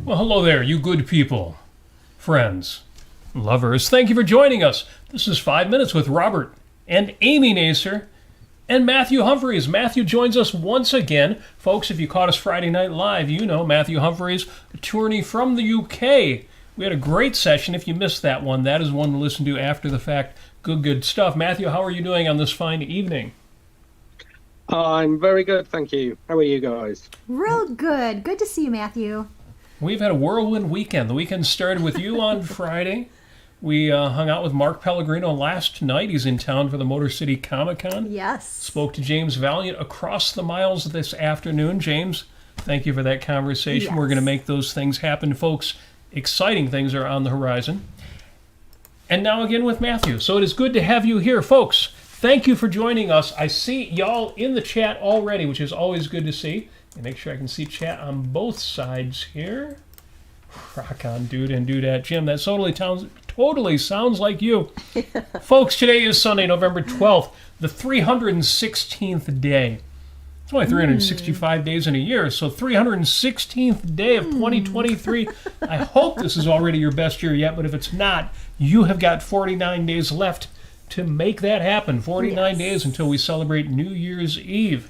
Well, hello there, you good people, friends, lovers. Thank you for joining us. This is 5 Minutes with Robert and Amy Nasir and Matthew Humphreys. Matthew joins us once again. Folks, if you caught us Friday Night Live, you know Matthew Humphreys, attorney from the UK. We had a great session. If you missed that one, that is one to listen to after the fact. Good stuff. Matthew, how are you doing on this fine evening? I'm very good, thank you. How are you guys? Real good. Good to see you, Matthew. We've had a whirlwind weekend. The weekend started with you on Friday. We hung out with Mark Pellegrino last night. He's in town for the Motor City Comic-Con. Yes. Spoke to James Valiant across the miles this afternoon. James, thank you for that conversation. Yes. We're going to make those things happen, folks. Exciting things are on the horizon. And now again with Matthew. So it is good to have you here, folks. Thank you for joining us. I see y'all in the chat already, which is always good to see. And make sure I can see chat on both sides here. Rock on, dude and dudette. Jim, that totally sounds like you. Folks, today is Sunday, November 12th, the 316th day. It's only 365 days in a year, so 316th day of 2023. I hope this is already your best year yet, but if it's not, you have got 49 days left to make that happen. 49 days until we celebrate New Year's Eve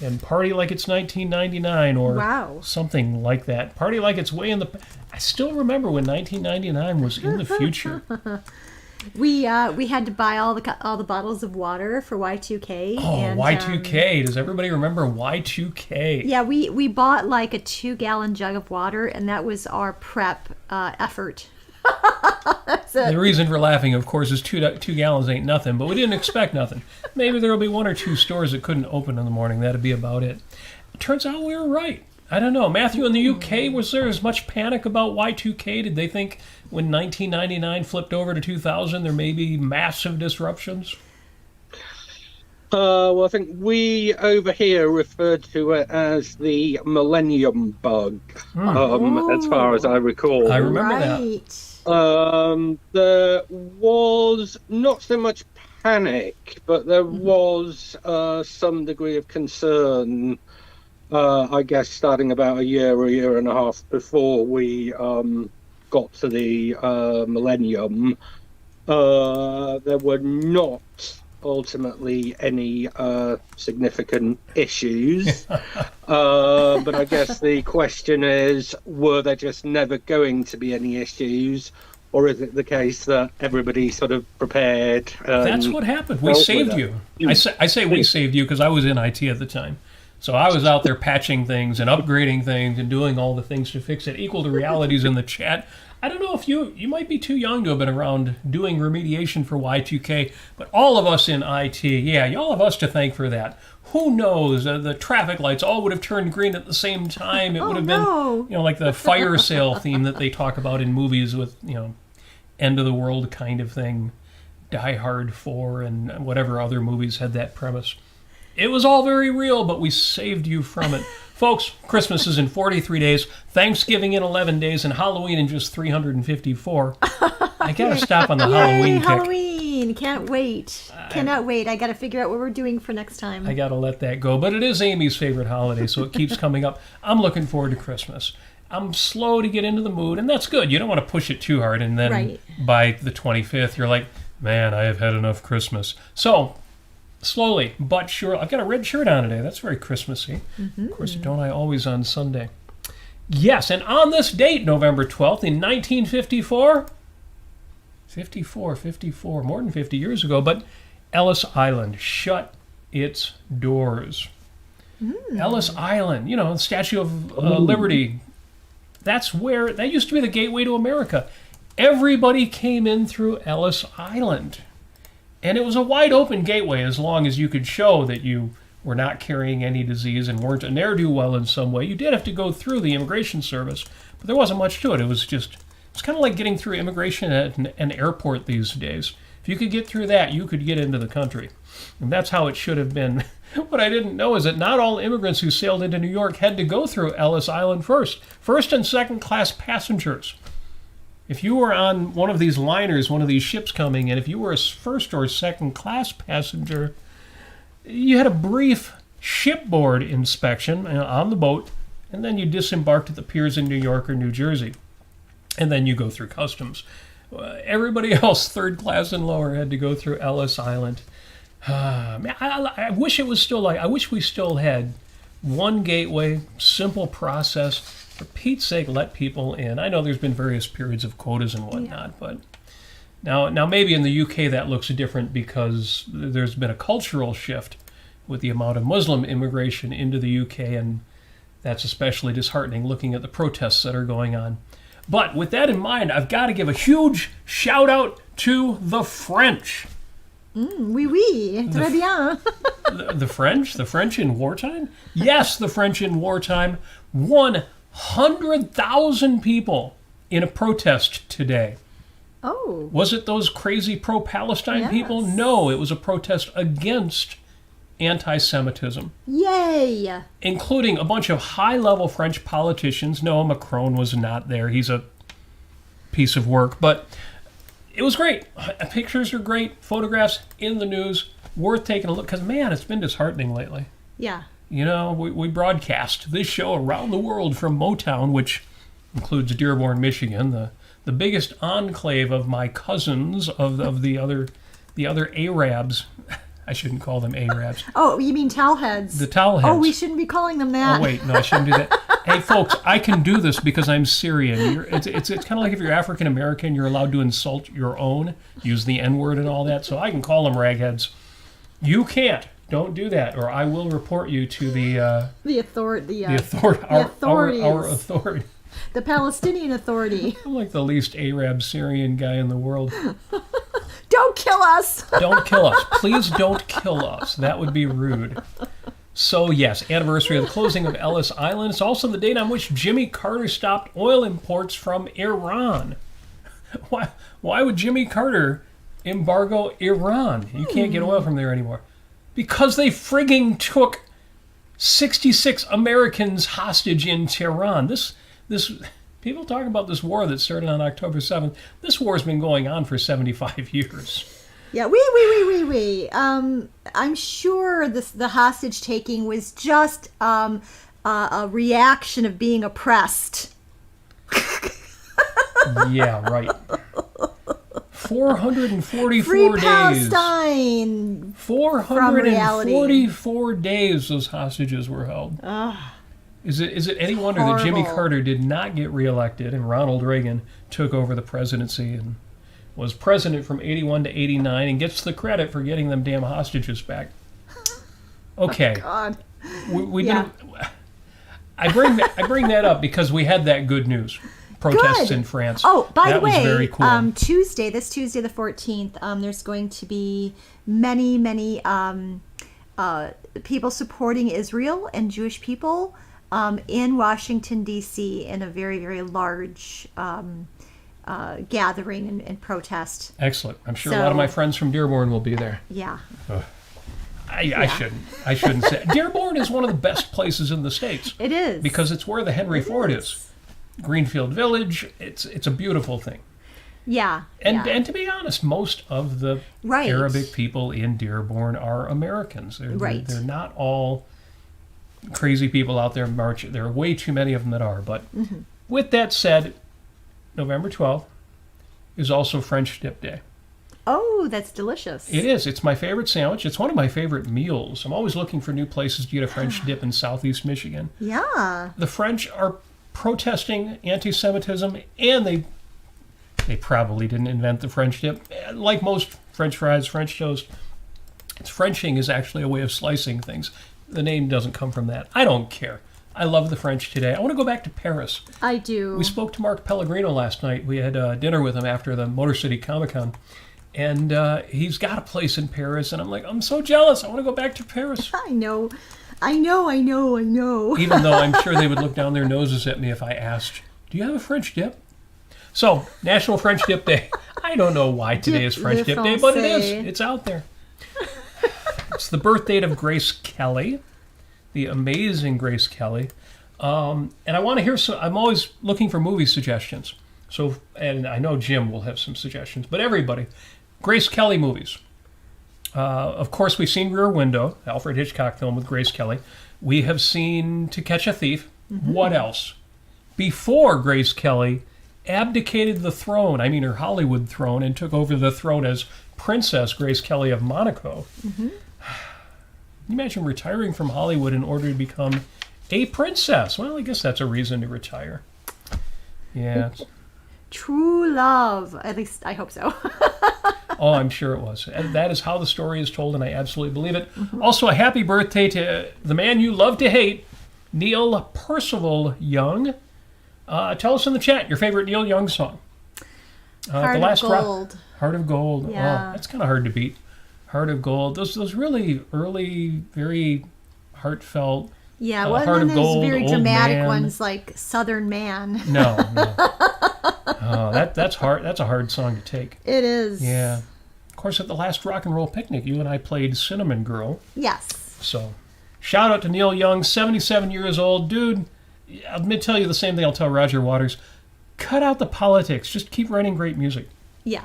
and party like it's 1999 or something like that. Party like it's way in the... I still remember when 1999 was in the future. We had to buy all the bottles of water for Y2K. Oh, and, Y2K. Does everybody remember Y2K? Yeah, we bought like a 2-gallon jug of water, and that was our prep effort. The reason for laughing, of course, is 2 gallons ain't nothing, but we didn't expect nothing. Maybe there will be 1 or 2 stores that couldn't open in the morning. That'd be about it. It turns out we were right. I don't know. Matthew, in the UK, was there as much panic about Y2K? Did they think when 1999 flipped over to 2000, there may be massive disruptions? Well, I think we over here referred to it as the Millennium Bug, as far as I recall. I remember that. There was not so much panic, but there was some degree of concern, I guess, starting about a year and a half before we got to the millennium. There were not ultimately any significant issues, but I guess the question is, were there just never going to be any issues, or is it the case that everybody sort of prepared? That's what happened. We saved you. I say we saved you because I was in IT at the time. So I was out there patching things and upgrading things and doing all the things to fix it. Equal to realities in the chat. I don't know if you might be too young to have been around doing remediation for Y2K, but all of us in IT, y'all have us to thank for that. Who knows? The traffic lights all would have turned green at the same time. It would have been, like the fire sale theme that they talk about in movies with, end of the world kind of thing. Die Hard 4 and whatever other movies had that premise. It was all very real, but we saved you from it. Folks, Christmas is in 43 days, Thanksgiving in 11 days, and Halloween in just 354. I got to stop on the Halloween kick. Halloween! Can't wait. Cannot wait. I got to figure out what we're doing for next time. I got to let that go. But it is Amy's favorite holiday, so it keeps coming up. I'm looking forward to Christmas. I'm slow to get into the mood, and that's good. You don't want to push it too hard, and then by the 25th, you're like, man, I have had enough Christmas. So... slowly but sure. I've got a red shirt on today. That's very Christmassy. Of course, don't I always on Sunday? Yes, and on this date, November 12th, in 1954, 54, more than 50 years ago, but Ellis Island shut its doors. Ellis Island, the Statue of Liberty, that used to be the gateway to America. Everybody came in through Ellis Island. And it was a wide open gateway as long as you could show that you were not carrying any disease and weren't a ne'er-do-well in some way. You did have to go through the immigration service, but there wasn't much to it. It's kind of like getting through immigration at an airport these days. If you could get through that, you could get into the country. And that's how it should have been. What I didn't know is that not all immigrants who sailed into New York had to go through Ellis Island first. First and second class passengers. If you were on one of these liners, one of these ships coming in, if you were a first or second class passenger, you had a brief shipboard inspection on the boat, and then you disembarked at the piers in New York or New Jersey, and then you go through customs. Everybody else, third class and lower, had to go through Ellis Island. Man, I wish it was still like. I wish we still had one gateway, simple process. For Pete's sake, let people in. I know there's been various periods of quotas and whatnot, but now maybe in the UK that looks different because there's been a cultural shift with the amount of Muslim immigration into the UK, and that's especially disheartening looking at the protests that are going on. But with that in mind, I've got to give a huge shout out to the French. Oui, oui, très bien. The French in wartime? Yes, the French in wartime. 100,000 people in a protest today. Oh. Was it those crazy pro-Palestine Yes. people? No, it was a protest against anti-Semitism. Yay. Including a bunch of high-level French politicians. No, Macron was not there. He's a piece of work. But it was great. Pictures are great. Photographs in the news. Worth taking a look. Because, man, it's been disheartening lately. Yeah. You know, we broadcast this show around the world from Motown, which includes Dearborn, Michigan, the biggest enclave of my cousins of the other Arabs. I shouldn't call them Arabs. Oh, you mean towelheads? The towelheads. Oh, we shouldn't be calling them that. Oh, wait, no, I shouldn't do that. Hey, folks, I can do this because I'm Syrian. It's kind of like if you're African American, you're allowed to insult your own, use the N-word and all that, so I can call them ragheads. You can't. Don't do that, or I will report you to the authority. our authority. The Palestinian Authority. I'm like the least Arab Syrian guy in the world. Don't kill us. Don't kill us. Please don't kill us. That would be rude. So, yes, anniversary of the closing of Ellis Island. It's also the date on which Jimmy Carter stopped oil imports from Iran. Why would Jimmy Carter embargo Iran? You can't get oil from there anymore. Because they frigging took 66 Americans hostage in Tehran. This people talk about this war that started on October 7th. This war's been going on for 75 years. Yeah, I'm sure the hostage taking was just a reaction of being oppressed. Yeah, right. 444 Free days. Palestine. 444 days those hostages were held. Is it any wonder that Jimmy Horrible. Carter did not get reelected and Ronald Reagan took over the presidency and was president from 81 to 89 and gets the credit for getting them damn hostages back? Okay. Oh, God. We Yeah. did. I bring that up because we had that good news. Protests Good. in France. Oh, by that the way, was very cool. this Tuesday the 14th, there's going to be many people supporting Israel and Jewish people in Washington, D.C. in a very, very large gathering and protest. Excellent. I'm sure a So- lot of my friends from Dearborn will be there. Yeah. I shouldn't say. Dearborn is one of the best places in the States. It is. Because it's where the Henry Ford is. Greenfield Village. It's a beautiful thing. Yeah. And to be honest, most of the Right. Arabic people in Dearborn are Americans. Right. They're not all crazy people out there marching. There are way too many of them that are. But with that said, November 12th is also French Dip Day. Oh, that's delicious. It is. It's my favorite sandwich. It's one of my favorite meals. I'm always looking for new places to get a French dip in southeast Michigan. Yeah. The French are protesting anti-Semitism, and they probably didn't invent the French dip. Like most French fries, French toast, Frenching is actually a way of slicing things. The name doesn't come from that. I don't care. I love the French today. I want to go back to Paris. I do. We spoke to Mark Pellegrino last night. We had dinner with him after the Motor City Comic Con. And he's got a place in Paris. And I'm like, I'm so jealous. I want to go back to Paris. I know. Even though I'm sure they would look down their noses at me if I asked, do you have a French dip? So, National French Dip Day. I don't know why today is French Dip Day, but it is. It's out there. It's the birth date of Grace Kelly, the amazing Grace Kelly. And I want to hear some, I'm always looking for movie suggestions. So, and I know Jim will have some suggestions, but everybody, Grace Kelly movies. Of course, we've seen Rear Window, Alfred Hitchcock film with Grace Kelly. We have seen To Catch a Thief, What else? Before Grace Kelly abdicated the throne, I mean her Hollywood throne, and took over the throne as Princess Grace Kelly of Monaco. Can you imagine retiring from Hollywood in order to become a princess? Well, I guess that's a reason to retire. Yeah. True love. At least I hope so. Oh, I'm sure it was. And that is how the story is told, and I absolutely believe it. Also, a happy birthday to the man you love to hate, Neil Percival Young. Tell us in the chat your favorite Neil Young song. Heart of Gold. Heart of Gold. Yeah. Oh, that's kind of hard to beat. Heart of Gold. Those really early, very heartfelt. Yeah, Heart one of of those Gold, very Old dramatic Man. ones like Southern Man. No. Oh, that's hard. That's a hard song to take. It is. Yeah. Of course, at the last rock and roll picnic, you and I played Cinnamon Girl. Yes. So, shout out to Neil Young, 77 years old. Dude, let me tell you the same thing I'll tell Roger Waters. Cut out the politics. Just keep writing great music. Yeah.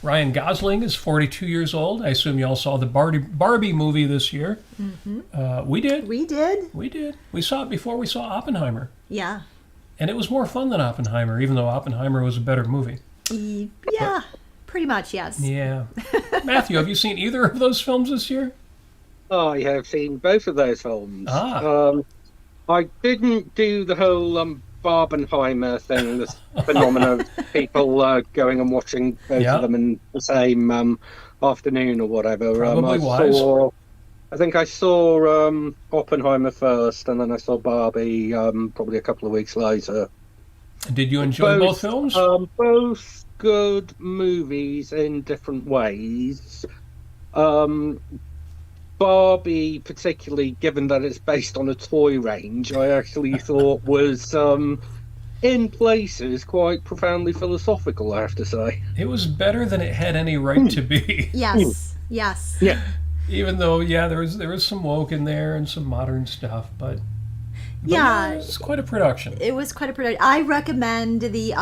Ryan Gosling is 42 years old. I assume you all saw the Barbie movie this year. We did. We did. We did. We saw it before we saw Oppenheimer. Yeah. And it was more fun than Oppenheimer, even though Oppenheimer was a better movie. Yeah. Pretty much, yes. Yeah. Matthew, have you seen either of those films this year? I have seen both of those films. Ah. I didn't do the whole Barbenheimer thing, this phenomenon of people going and watching both of them in the same afternoon or whatever. Probably wise. I think I saw Oppenheimer first, and then I saw Barbie probably a couple of weeks later. Did you enjoy both films? Both good movies in different ways. Barbie, particularly given that it's based on a toy range, I actually thought was in places quite profoundly philosophical, I have to say. It was better than it had any right to be. Yes. Yes. Yeah. Even though, yeah, there was some woke in there and some modern stuff, but Yeah. it's quite a production. It was quite a production. I recommend the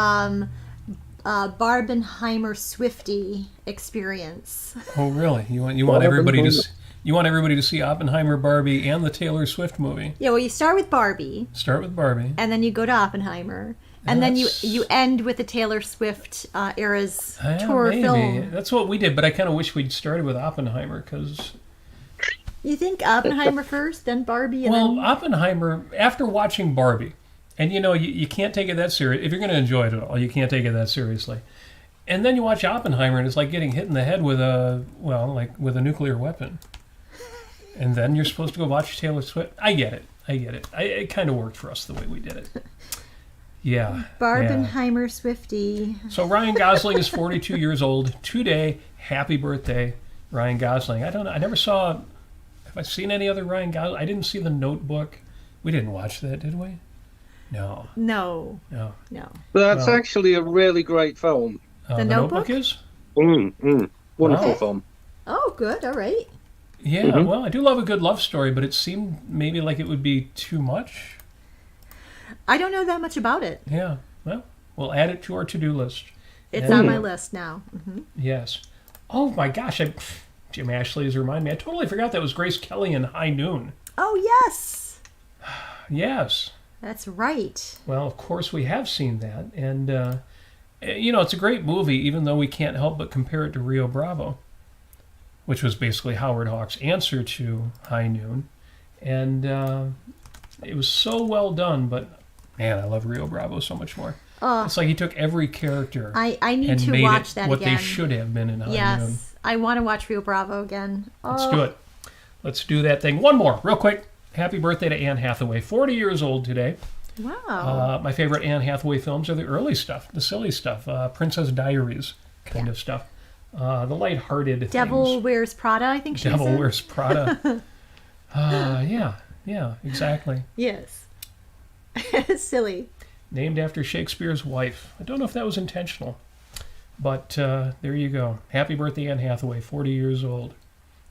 Barbenheimer Swiftie experience. Oh, really? You want everybody to see Oppenheimer, Barbie, and the Taylor Swift movie? Yeah, well, you start with Barbie, Start with Barbie. and then you go to Oppenheimer, and then you end with the Taylor Swift era's tour maybe. film. That's what we did, but I kind of wish we'd started with Oppenheimer because. You think Oppenheimer first, then Barbie, and Well, then Oppenheimer, after watching Barbie, and you can't take it that serious. If you're going to enjoy it at all, you can't take it that seriously. And then you watch Oppenheimer, and it's like getting hit in the head with a nuclear weapon. And then you're supposed to go watch Taylor Swift. I get it. It kind of worked for us the way we did it. Yeah. Barbenheimer Swiftie. So Ryan Gosling is 42 years old today. Happy birthday, Ryan Gosling. I don't know. I never saw. Have I seen any other Ryan Gosling? I didn't see The Notebook. We didn't watch that, did we? No. No. That's actually a really great film. The Notebook is? Wonderful film. Oh, good. All right. Yeah, well, I do love a good love story, but it seemed maybe like it would be too much. I don't know that much about it. Yeah, well, we'll add it to our to-do list. It's on my list now. Yes. Oh my gosh, Jim Ashley has reminded me. I totally forgot that was Grace Kelly in High Noon. Oh, yes. Yes. That's right. Well, of course we have seen that. And, it's a great movie, even though we can't help but compare it to Rio Bravo, which was basically Howard Hawks' answer to High Noon. And it was so well done, but, man, I love Rio Bravo so much more. It's like he took every character I need and to made watch it that what again. they should have been in High Noon. Yes. I want to watch Rio Bravo again. Let's do it. Let's do that thing. One more, real quick. Happy birthday to Anne Hathaway, 40 years old today. Wow. My favorite Anne Hathaway films are the early stuff, the silly stuff, Princess Diaries kind of stuff. The lighthearted Devil things. Wears Prada, I think she Devil said. Wears Prada. Yeah, exactly. Yes. Silly. Named after Shakespeare's wife. I don't know if that was intentional, but there you go. Happy birthday, Anne Hathaway, 40 years old.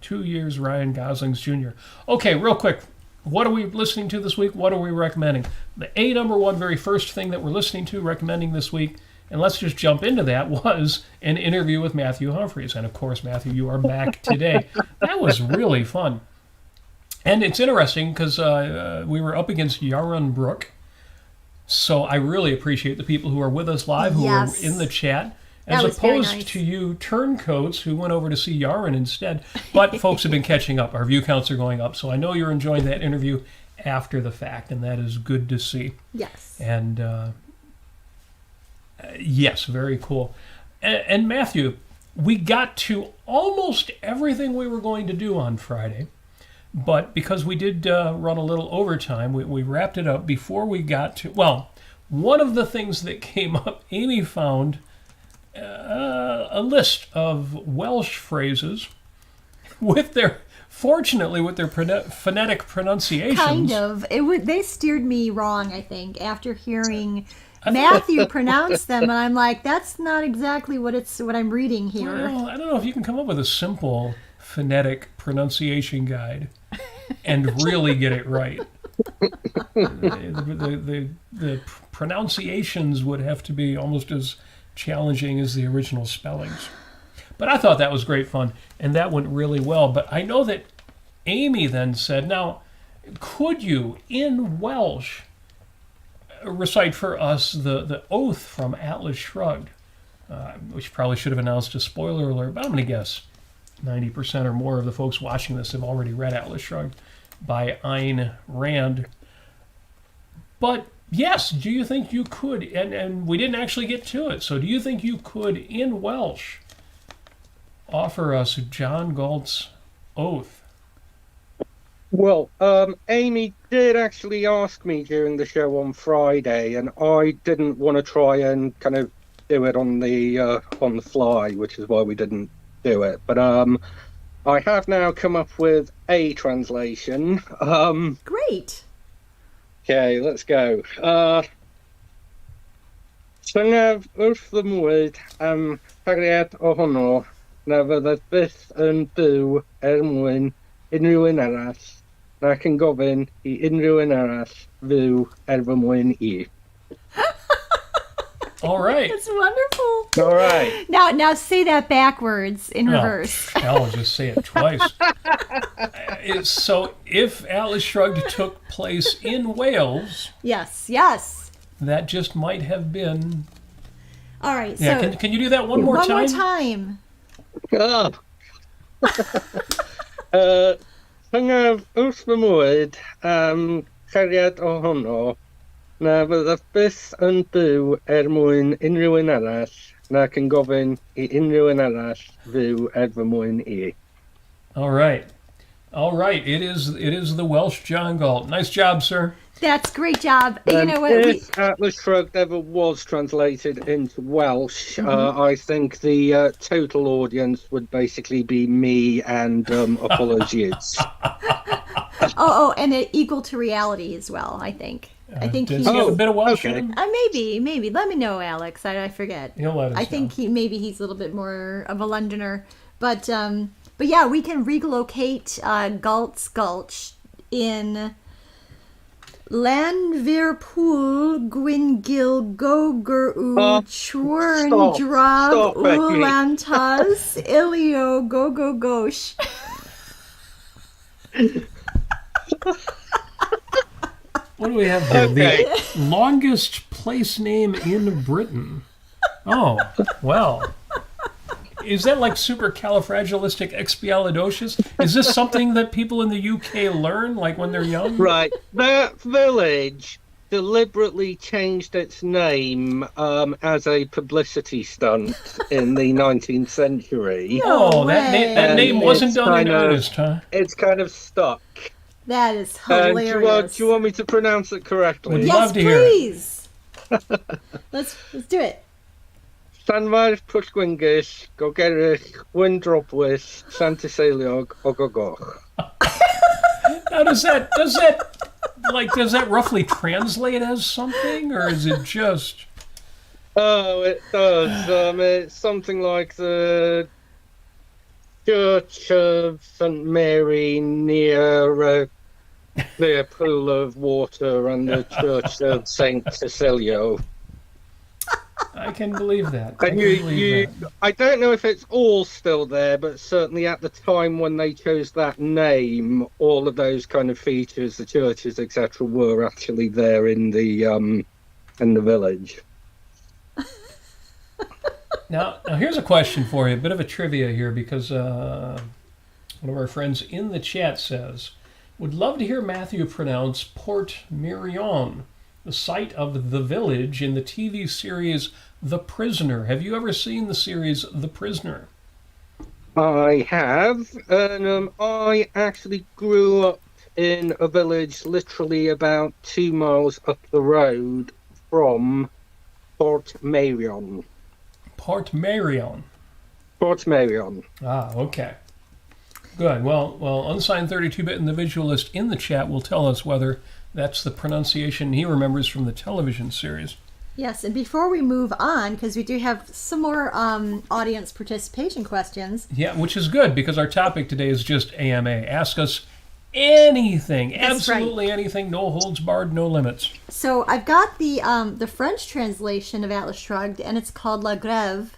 2 years, Ryan Gosling's Jr. Okay, real quick. What are we listening to this week? What are we recommending? The number one very first thing that we're listening to, recommending this week, and let's just jump into that, was an interview with Matthew Humphreys. And of course, Matthew, you are back today. That was really fun. And it's interesting because we were up against Yarun Brook. So I really appreciate the people who are with us live, who Yes. are in the chat, That as was very opposed nice. to you turncoats who went over to see Yarun instead. But folks have been catching up. Our view counts are going up. So I know you're enjoying that interview after the fact, and that is good to see. Yes. And yes, very cool. And Matthew, we got to almost everything we were going to do on Friday. But because we did run a little overtime, we wrapped it up before we got to... Well, one of the things that came up, Amy found a list of Welsh phrases with their... Fortunately, with their phonetic pronunciations. Kind of. They steered me wrong, I think, after hearing Matthew pronounce them, and I'm like, that's not exactly what I'm reading here. Well, I don't know if you can come up with a simple phonetic pronunciation guide and really get it right. The pronunciations would have to be almost as challenging as the original spellings. But I thought that was great fun, and that went really well. But I know that Amy then said, now, could you, in Welsh, recite for us the oath from Atlas Shrugged, which probably should have announced a spoiler alert, but I'm going to guess 90% or more of the folks watching this have already read Atlas Shrugged by Ayn Rand. But yes, do you think you could, and we didn't actually get to it, so do you think you could, in Welsh, offer us John Galt's oath? Well, Amy did actually ask me during the show on Friday, and I didn't want to try and kind of do it on the fly, which is why we didn't do it. But I have now come up with a translation. Great. Okay, let's go. Syngaf wrth fy mwyd am cariad ohono na fyddai byth yn byw mwyn unrhyw un arall, nac yn gofyn I unrhyw un arall fyw fy mwyn I. All right. That's wonderful. All right. Now say that backwards in No, reverse. I'll just say it twice. So if Atlas Shrugged took place in Wales, Yes. that just might have been... All right. Yeah, So can you do that one more one time? more time. Oh. Syngaf wrth fy mwyd am cariad ohono na fyddai byth yn byw mwyn unrhyw un arall, nac yn gofyn I unrhyw un arall fyw fy mwyn I. All right. It is the Welsh John Galt. Nice job, sir. That's great job. You And know what? if Atlas Shrugged ever was translated into Welsh, I think the total audience would basically be me and apologies. And equal to reality as well, I think. I think Does he he have a bit of Welsh okay. in him? maybe. Let me know, Alex. I forget. He'll let us I think know. he's a little bit more of a Londoner, but yeah, we can relocate Galt's Gulch in Llanfairpwll, Gwyngyl, Gogur, Chwern, Drab, Stop, Becky. Ulantas, Ilio, Gogo Gosh. What do we have here? Okay. The longest place name in Britain. Oh, well. Is that like supercalifragilisticexpialidocious? Is this something that people in the UK learn, like when they're young? Right, that village deliberately changed its name as a publicity stunt in the 19th century. Oh, No that way. name wasn't It's done in kind of- earnest, huh? It's kind of stuck. That is And do hilarious. you want me to pronounce it correctly? Would Yes, love to hear it. please. Let's do it. Llanfair Pwllgwyngyll, Gogerich, Wyndrobwys, Llantyseiliog, Ogogoch. Now, does that roughly translate as something, or is it just... Oh, it does. It's something like the Church of St. Mary near the pool of water and the Church of St. Cecilio. I can believe that. I can And believe that. I don't know if it's all still there, but certainly at the time when they chose that name, all of those kind of features, the churches, etc., were actually there in the village. Now, here's a question for you, a bit of a trivia here, because one of our friends in the chat says, would love to hear Matthew pronounce Port Merion, the site of the village in the TV series The Prisoner. Have you ever seen the series The Prisoner? I have, and I actually grew up in a village literally about 2 miles up the road from Port Merion. Port Merion. Port Merion. Ah, okay. Good. Well, Unsigned 32-Bit individualist in the chat will tell us whether that's the pronunciation he remembers from the television series. Yes, and before we move on, because we do have some more audience participation questions. Yeah, which is good, because our topic today is just AMA. Ask us anything, That's absolutely anything, no holds barred, no limits. So I've got the French translation of Atlas Shrugged, and it's called La Grève,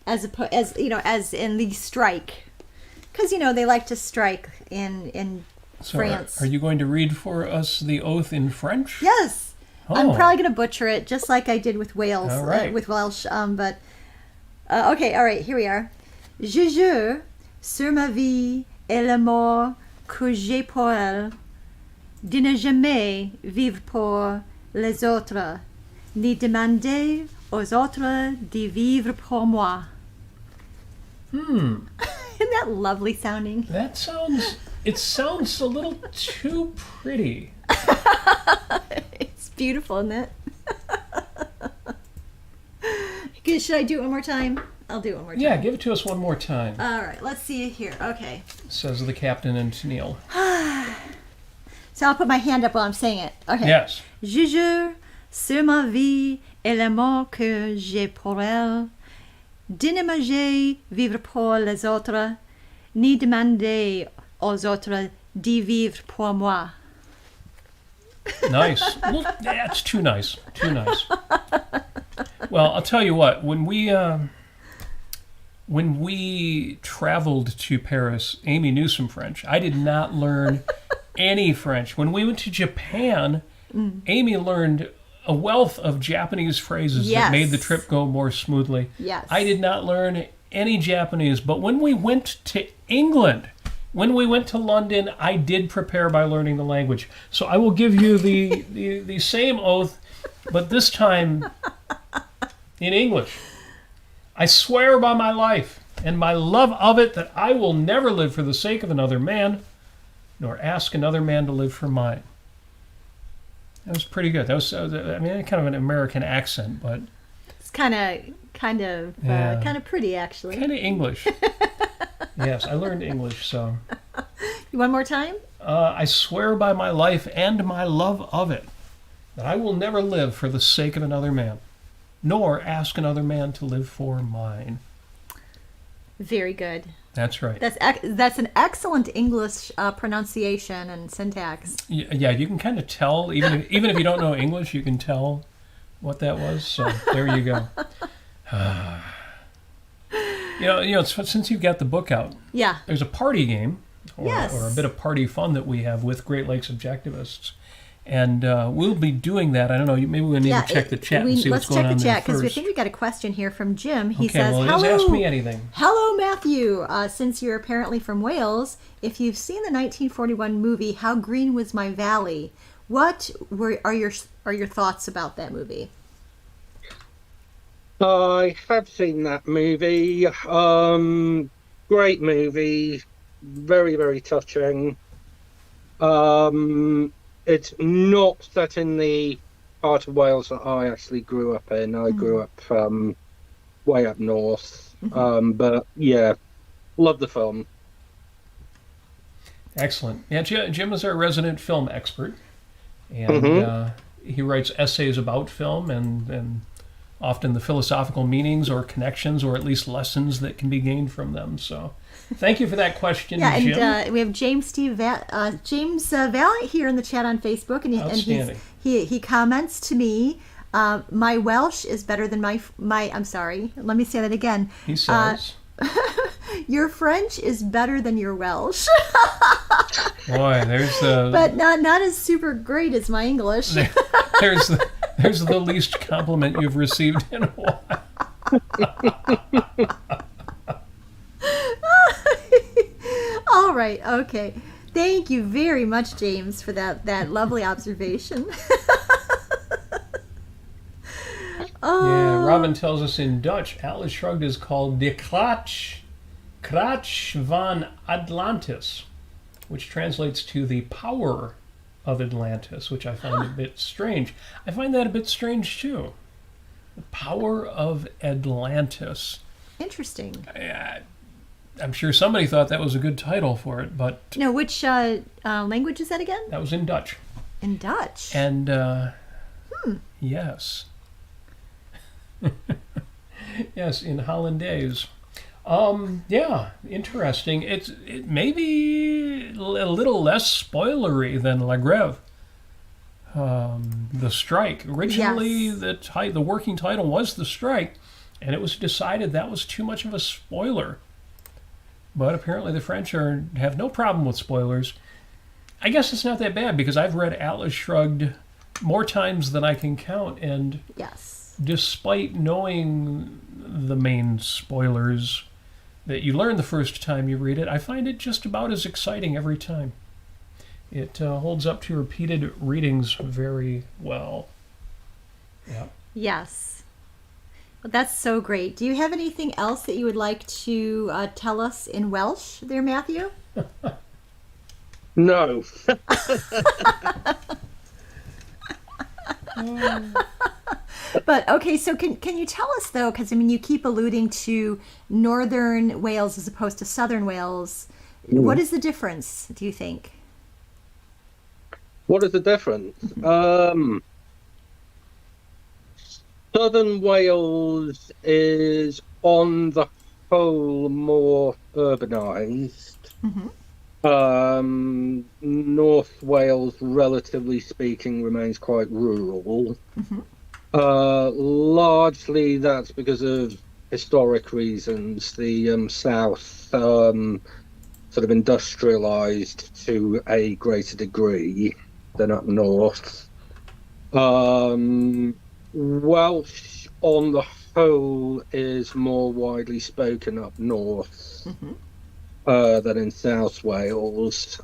as in the strike, because they like to strike in So France. Are you going to read for us the oath in French? Yes. Oh. I'm probably going to butcher it, just like I did with Wales, All right. with Welsh. Okay, all right, here we are. Je jure sur ma vie et la mort que j'ai pour elle, de ne jamais vivre pour les autres, ni demander aux autres de vivre pour moi. Isn't that lovely sounding? It sounds a little too pretty. It's beautiful, isn't it? Okay, should I do it one more time? I'll do it one more time. Yeah, give it to us one more time, All right, let's see it here. Okay. says the captain and Tennille. So I'll put my hand up while I'm saying it. Okay. Yes. Je jure sur ma vie et la mort que j'ai pour elle, de ne jamais vivre pour les autres, ni demander aux autres de vivre pour moi. Nice. Well, that's too nice. Too nice. Well, I'll tell you what. When we traveled to Paris, Amy knew some French. I did not learn any French. When we went to Japan, Amy learned a wealth of Japanese phrases that made the trip go more smoothly. Yes. I did not learn any Japanese, but when we went to England, when we went to London, I did prepare by learning the language. So I will give you the same oath, but this time in English. I swear by my life and my love of it that I will never live for the sake of another man, nor ask another man to live for mine. That was pretty good. That was, kind of an American accent, but It's kind of pretty, actually. kind of English. Yes, I learned English, so. One more time? I swear by my life and my love of it that I will never live for the sake of another man, nor ask another man to live for mine. Very good. That's right. That's an excellent English pronunciation and syntax. Yeah, you can kind of tell, even if you don't know English, you can tell what that was. So there you go. Since you've got the book out, Yeah. there's a party game, Yes. or a bit of party fun that we have with Great Lakes Objectivists. And we'll be doing that. I don't know. Maybe we need to check the chat and see what's going on there Let's check the chat, because we first. think we got a question here from Jim. He Okay, says, well, "Hello, just ask me anything." Hello, Matthew. Since you're apparently from Wales, if you've seen the 1941 movie How Green Was My Valley, what are your thoughts about that movie? I have seen that movie. Great movie. Very, very touching. It's not set in the part of Wales that I actually grew up in. I grew up way up north. But yeah, love the film. Excellent. Yeah, Jim is our resident film expert, and he writes essays about film and often the philosophical meanings or connections or at least lessons that can be gained from them. So thank you for that question, Jim. And we have James Valiant here in the chat on Facebook, and Outstanding. he comments to me, My Welsh is better than my. I'm sorry. Let me say that again. He says. Your French is better than your Welsh. Boy, there's the. But not as super great as my English. there's the least compliment you've received in a while. All right. Okay. Thank you very much, James, for that lovely observation. Yeah, Robin tells us in Dutch, Atlas Shrugged is called De Klatsch van Atlantis, which translates to the power of Atlantis, which I find a bit strange. I find that a bit strange, too. The power of Atlantis. Interesting. I'm sure somebody thought that was a good title for it, but... No, which language is that again? That was in Dutch. In Dutch? And, yes. Yes, in Hollandaise. Yeah, interesting. It may be a little less spoilery than La Grève. The strike. Originally, Yes. the working title was The Strike, and it was decided that was too much of a spoiler. But apparently the French have no problem with spoilers. I guess it's not that bad, because I've read Atlas Shrugged more times than I can count, and Yes. despite knowing the main spoilers that you learn the first time you read it, I find it just about as exciting every time. It holds up to repeated readings very well. Yeah. Yes. Well, that's so great. Do you have anything else that you would like to tell us in Welsh there, Matthew? No. But okay, so can you tell us though, because I mean you keep alluding to northern Wales as opposed to southern Wales. What is the difference, do you think? What is the difference? Southern Wales is on the whole more urbanised. North Wales, relatively speaking, remains quite rural. Largely that's because of historic reasons. The south sort of industrialised to a greater degree than up north. Welsh, on the whole, is more widely spoken up north than in South Wales.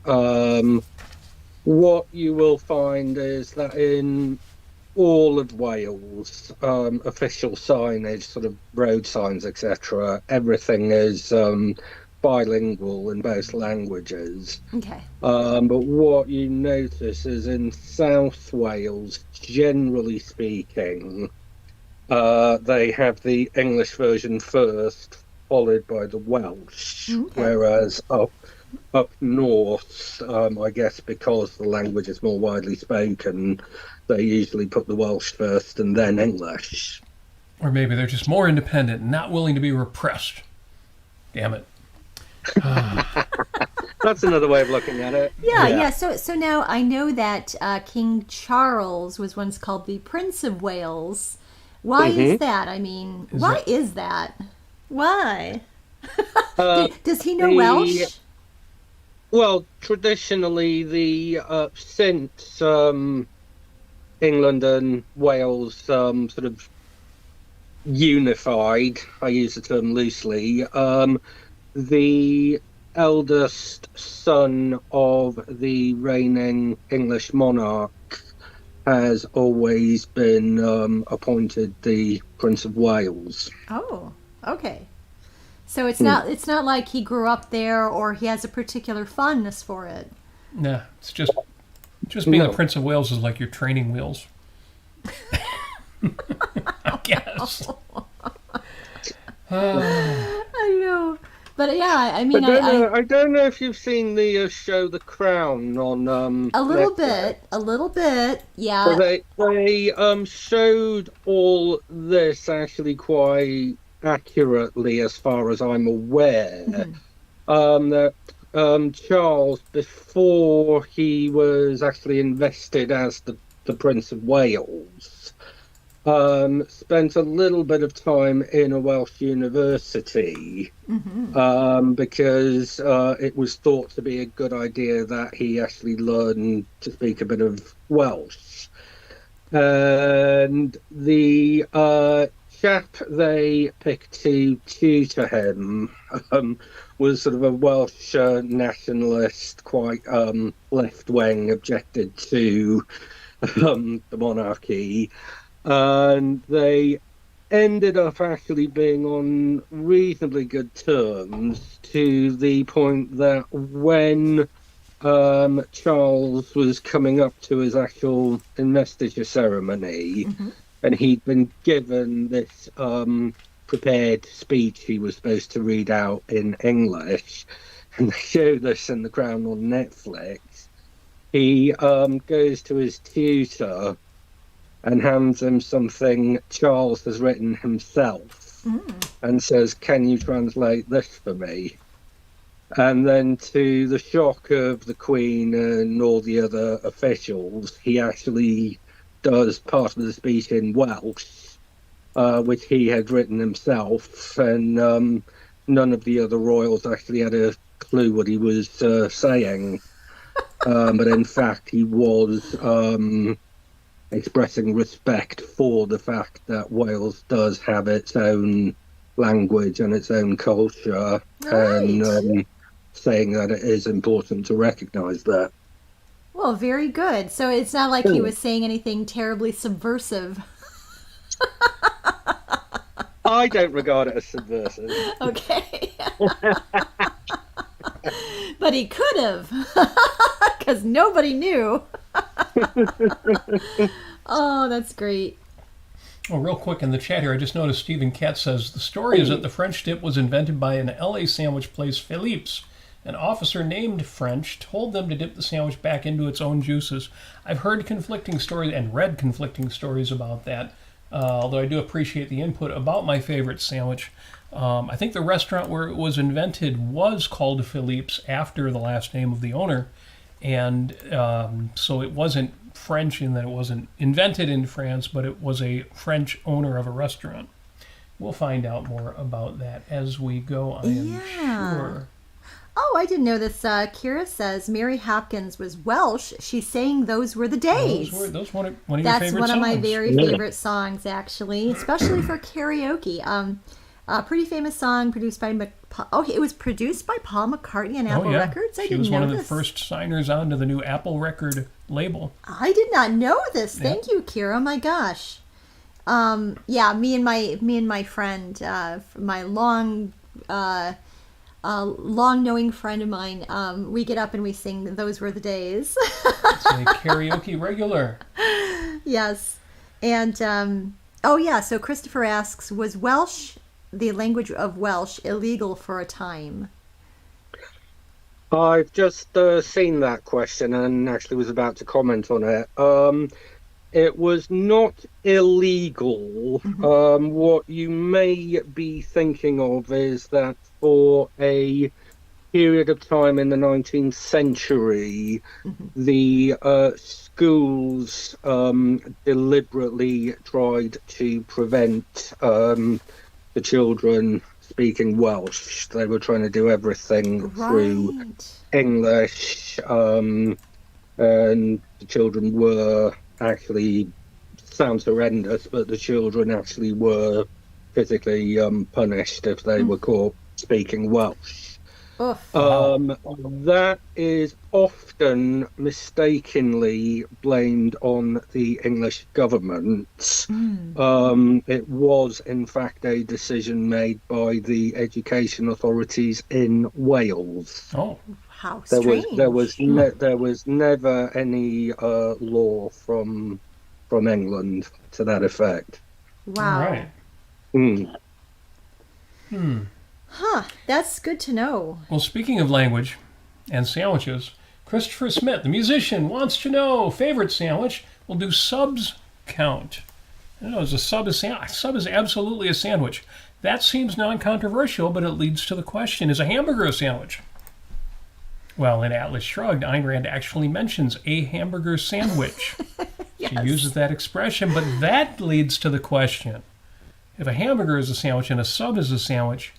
What you will find is that in all of Wales, official signage, sort of road signs, etc., everything is bilingual in both languages. Okay. But what you notice is in South Wales, generally speaking, they have the English version first, followed by the Welsh. Whereas up north, I guess because the language is more widely spoken, they usually put the Welsh first and then English. Or maybe they're just more independent and not willing to be repressed. Damn it. That's another way of looking at it. Yeah. So now I know that King Charles was once called the Prince of Wales. Why is that? I mean, why is that? Why? Does he know Welsh? Well, traditionally, since England and Wales sort of unified, I use the term loosely, the eldest son of the reigning English monarch has always been appointed the Prince of Wales. Oh, okay. So it's not like he grew up there or he has a particular fondness for it. Nah, it's just being the Prince of Wales is like your training wheels. I guess. I know. But yeah, I mean, I don't know if you've seen the show The Crown on a little Netflix. bit, yeah. So they showed all this actually quite accurately, as far as I'm aware. That Charles, before he was actually invested as the Prince of Wales, spent a little bit of time in a Welsh university because it was thought to be a good idea that he actually learned to speak a bit of Welsh. And the chap they picked to tutor him was sort of a Welsh nationalist, quite left-wing, objected to the monarchy. And they ended up actually being on reasonably good terms, to the point that when Charles was coming up to his actual investiture ceremony, and he'd been given this prepared speech he was supposed to read out in English, and they show this in The Crown on Netflix, he goes to his tutor and hands him something Charles has written himself and says, "Can you translate this for me?" And then, to the shock of the Queen and all the other officials, he actually does part of the speech in Welsh, which he had written himself, and none of the other royals actually had a clue what he was saying. But in fact, he was expressing respect for the fact that Wales does have its own language and its own culture, and saying that it is important to recognise that. Well, very good. So it's not like he was saying anything terribly subversive. I don't regard it as subversive. Okay. But he could have, because nobody knew. Oh, that's great. Oh, real quick in the chat here, I just noticed Stephen Katz says, the story is that the French dip was invented by an LA sandwich place, Philippe's. An officer named French told them to dip the sandwich back into its own juices. I've heard conflicting stories and read conflicting stories about that, although I do appreciate the input about my favorite sandwich. I think the restaurant where it was invented was called Philippe's after the last name of the owner, and so it wasn't French in that it wasn't invented in France, but it was a French owner of a restaurant. We'll find out more about that as we go, I am sure. Oh, I didn't know this. Kira says Mary Hopkins was Welsh. She's saying "Those Were the Days." Those one of your That's favorite one songs. of my very favorite songs, actually, especially for karaoke. A pretty famous song produced by it was produced by Paul McCartney and Apple Records. She was one of the first signers onto the new Apple record label. I did not know this. Thank you, Kira. Oh my gosh. Yeah, me and my friend, my long knowing friend of mine, we get up and we sing "Those Were the Days." It's a karaoke regular. Yes. And so Christopher asks, was Welsh, the language of Welsh, illegal for a time? I've just seen that question and actually was about to comment on it. It was not illegal. What you may be thinking of is that for a period of time in the 19th century, the schools deliberately tried to prevent the children speaking Welsh. They were trying to do everything through English, and the children were actually, sounds horrendous, but the children actually were physically punished if they were caught speaking Welsh. That is often mistakenly blamed on the English government. It was, in fact, a decision made by the education authorities in Wales. Oh, how strange! There was never any law from England to that effect. Wow. All right. Huh, that's good to know. Well, speaking of language and sandwiches, Christopher Smith, the musician, wants to know favorite sandwich. We'll do subs count. I know, a sub is absolutely a sandwich. That seems non-controversial, but it leads to the question, is a hamburger a sandwich? Well, in Atlas Shrugged, Ayn Rand actually mentions a hamburger sandwich. She uses that expression, but that leads to the question. If a hamburger is a sandwich and a sub is a sandwich,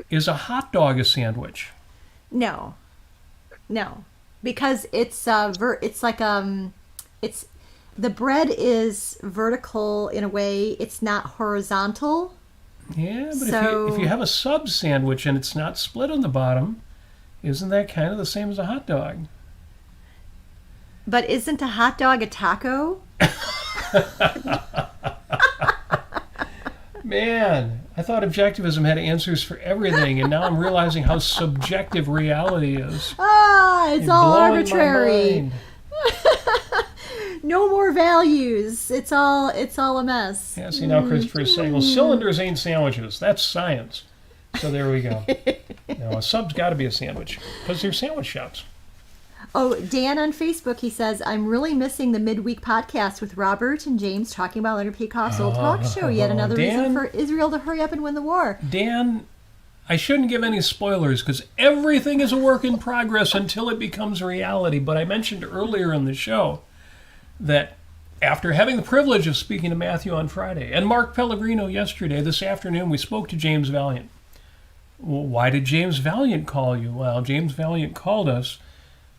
is a hot dog a sandwich? No. Because it's the bread is vertical in a way, it's not horizontal. Yeah, but if you have a sub sandwich and it's not split on the bottom, isn't that kind of the same as a hot dog? But isn't a hot dog a taco? Man, I thought objectivism had answers for everything, and now I'm realizing how subjective reality is. It's all blowing arbitrary. my mind. No more values. It's all a mess. Yeah, see, now Christopher is saying, well, cylinders ain't sandwiches. That's science. So there we go. No, a sub's got to be a sandwich because they're sandwich shops. Oh, Dan on Facebook, he says, I'm really missing the midweek podcast with Robert and James talking about Leonard Peikoff's old talk show. Yet another reason for Israel to hurry up and win the war. Dan, I shouldn't give any spoilers because everything is a work in progress until it becomes reality. But I mentioned earlier in the show that after having the privilege of speaking to Matthew on Friday and Mark Pellegrino yesterday, this afternoon we spoke to James Valiant. Well, why did James Valiant call you? Well, James Valiant called us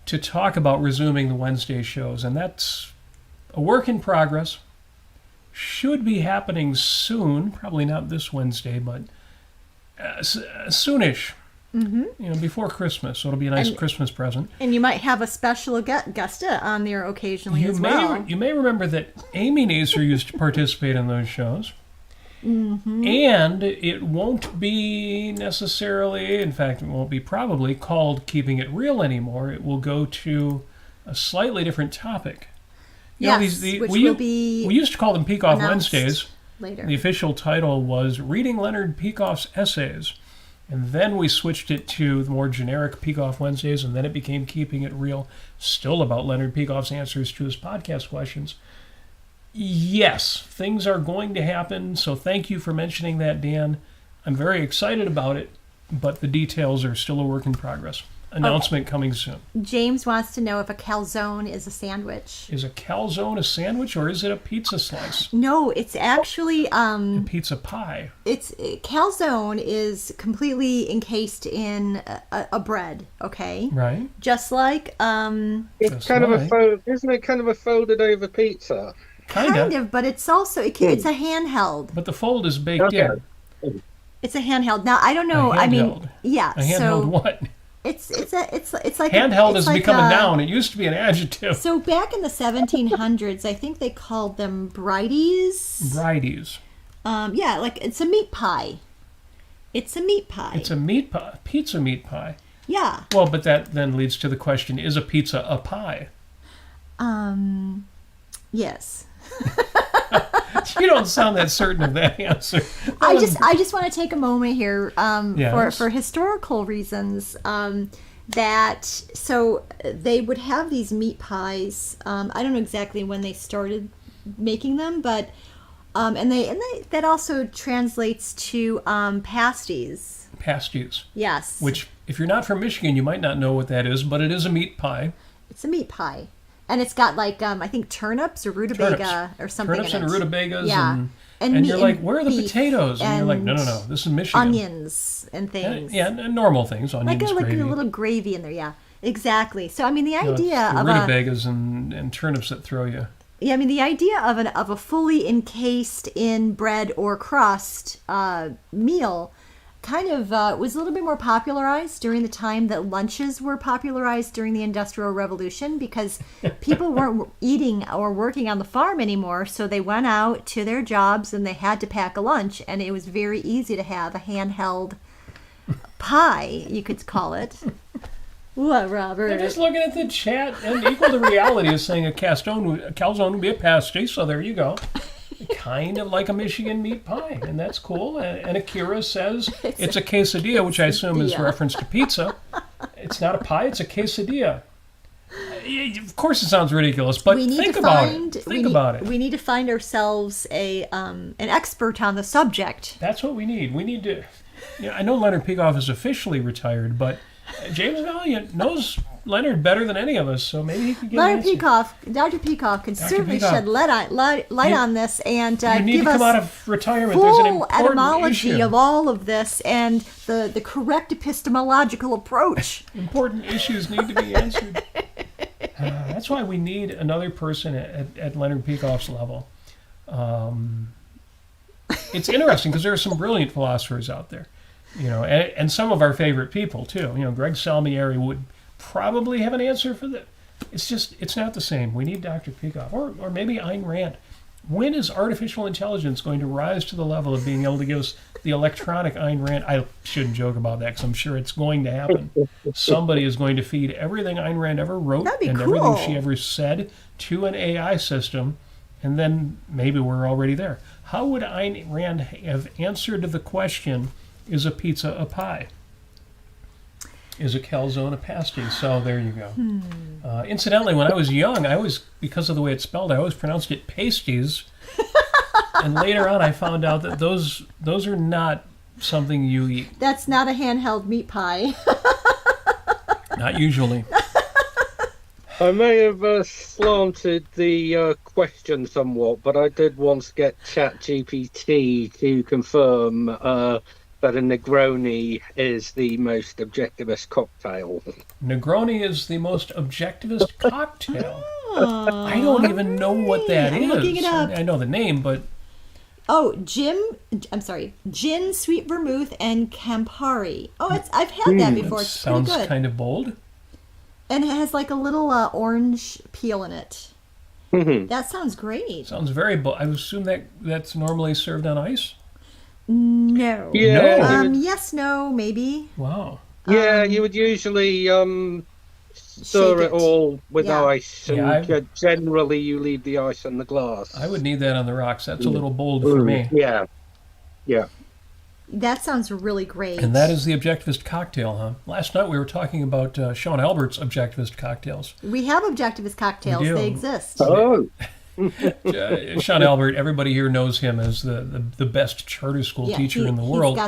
to talk about resuming the Wednesday shows, and that's a work in progress. Should be happening soon, probably not this Wednesday, but soonish. Mm-hmm. Before Christmas, so it'll be a nice Christmas present. And you might have a special guest on there occasionally as well. You may remember that Amy Nasir used to participate in those shows. Mm-hmm. And it won't be necessarily, in fact, it won't be probably called Keeping It Real anymore. It will go to a slightly different topic. Which will be we used to call them Peikoff Wednesdays. Later. The official title was Reading Leonard Peikoff's Essays. And then we switched it to the more generic Peikoff Wednesdays, and then it became Keeping It Real, still about Leonard Peikoff's answers to his podcast questions. Yes, things are going to happen, so thank you for mentioning that, Dan. I'm very excited about it, but the details are still a work in progress. Announcement coming soon. James wants to know if a calzone is a sandwich. Is a calzone a sandwich, or is it a pizza slice? No, it's actually... a pizza pie. Calzone is completely encased in a bread, okay? Right. Just like... isn't it kind of a folded over pizza? Kind of, but it's also it's a handheld. But the fold is baked in. It's a handheld. Now I don't know. A handheld. Yeah. A handheld what? It's like handheld has become a noun. It used to be an adjective. So back in the 1700s, I think they called them bridies. Bridies. Yeah, like it's a meat pie. It's a meat pie. It's a meat pie. Pizza meat pie. Yeah. Well, but that then leads to the question: is a pizza a pie? Yes. You don't sound that certain of that answer. I just want to take a moment here Yes. for historical reasons. So they would have these meat pies. I don't know exactly when they started making them, but and that also translates to pasties. Pasties. Yes. Which, if you're not from Michigan, you might not know what that is, but it is a meat pie. It's a meat pie. And it's got like I think turnips or rutabaga or something. Turnips in it. and rutabagas, yeah. and you're like, and where are the potatoes? And you're like, no, this is Michigan. Onions and things. And normal things, onions, like gravy. a little gravy in there. Yeah, exactly. So I mean, the idea of rutabagas and turnips that throw you. Yeah, I mean, the idea of a fully encased in bread or crust meal kind of was a little bit more popularized during the time that lunches were popularized during the Industrial Revolution, because people weren't eating or working on the farm anymore, so they went out to their jobs and they had to pack a lunch, and it was very easy to have a handheld pie, you could call it. What, Robert? I'm just looking at the chat, and equal to reality is saying a calzone would be a pasty, so there you go. Kind of like a Michigan meat pie, and that's cool. And Akira says it's a quesadilla, which I assume is reference to pizza. It's not a pie, it's a quesadilla. Of course it sounds ridiculous, but think about it. We need to find ourselves an expert on the subject. That's what we need. We need to... I know Leonard Peikoff is officially retired, but James Valiant knows Leonard better than any of us, so maybe he could get Leonard an answer. Dr. Peacock can Dr. certainly Peacock. shed light on this and You need give to come us out of retirement. There's an full important etymology issue. of all of this and the correct epistemological approach. Important issues need to be answered. That's why we need another person at Leonard Peacock's level. It's interesting because there are some brilliant philosophers out there, and some of our favorite people too. Greg Salmieri would probably have an answer for that. It's not the same. We need Dr. Peacock or maybe Ayn Rand. When is artificial intelligence going to rise to the level of being able to give us the electronic Ayn Rand? I shouldn't joke about that because I'm sure it's going to happen. Somebody is going to feed everything Ayn Rand ever wrote That'd be and cool. everything she ever said to an AI system, and then maybe we're already there. How would Ayn Rand have answered the question, is a pizza a pie? Is a calzone a pasty? So there you go. Incidentally, when I was young, because of the way it's spelled, I always pronounced it pasties. And later on, I found out that those are not something you eat. That's not a handheld meat pie. Not usually. I may have slanted the question somewhat, but I did once get ChatGPT to confirm that a Negroni is the most objectivist cocktail. Negroni is the most objectivist cocktail. I don't even know what that is. I'm looking it up. I know the name, but Oh, gin, sweet vermouth, and Campari. Oh, I've had that before. It's pretty sounds good. kind of bold. And it has like a little orange peel in it. That sounds great. Sounds very bold. I assume that's normally served on ice? No. Yeah. No. Yes, no, maybe. Wow. Yeah, you would usually stir shake it all with Yeah. ice, and Yeah, generally you leave the ice in the glass. I would need that on the rocks. That's a little bold for me. Yeah. That sounds really great. And that is the objectivist cocktail, huh? Last night we were talking about Sean Albert's objectivist cocktails. We have objectivist cocktails. We do. They exist. Oh. Sean Albert, everybody here knows him as the best charter school teacher in the world.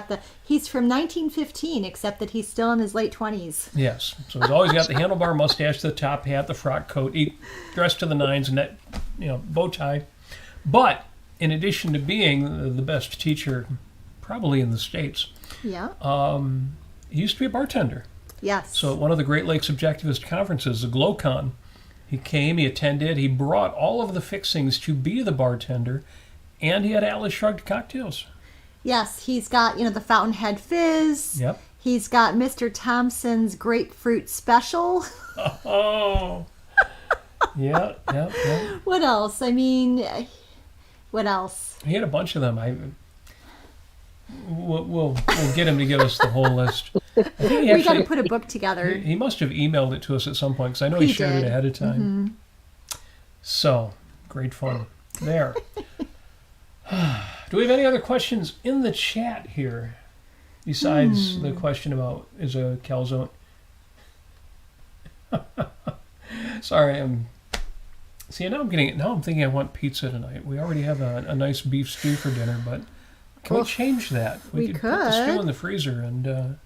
He's from 1915, except that he's still in his late 20s. Yes. So he's always got the handlebar mustache, the top hat, the frock coat, dressed to the nines, and that, bow tie. But in addition to being the best teacher, probably in the States, Yeah. he used to be a bartender. Yes. So at one of the Great Lakes Objectivist conferences, the GlowCon, he came, he attended, he brought all of the fixings to be the bartender, and he had Atlas Shrugged cocktails. Yes, he's got, the Fountainhead Fizz. Yep. He's got Mr. Thompson's Grapefruit Special. Oh. Yeah. What else? I mean, what else? He had a bunch of them. We'll get him to give us the whole list. I think We got to put a book together. He must have emailed it to us at some point because I know he shared did. it ahead of time. So, great fun there. Do we have any other questions in the chat here besides the question about is a calzone? Sorry, now I'm thinking I want pizza tonight. We already have a nice beef stew for dinner, but can we change that? we could put the stew could. in the freezer and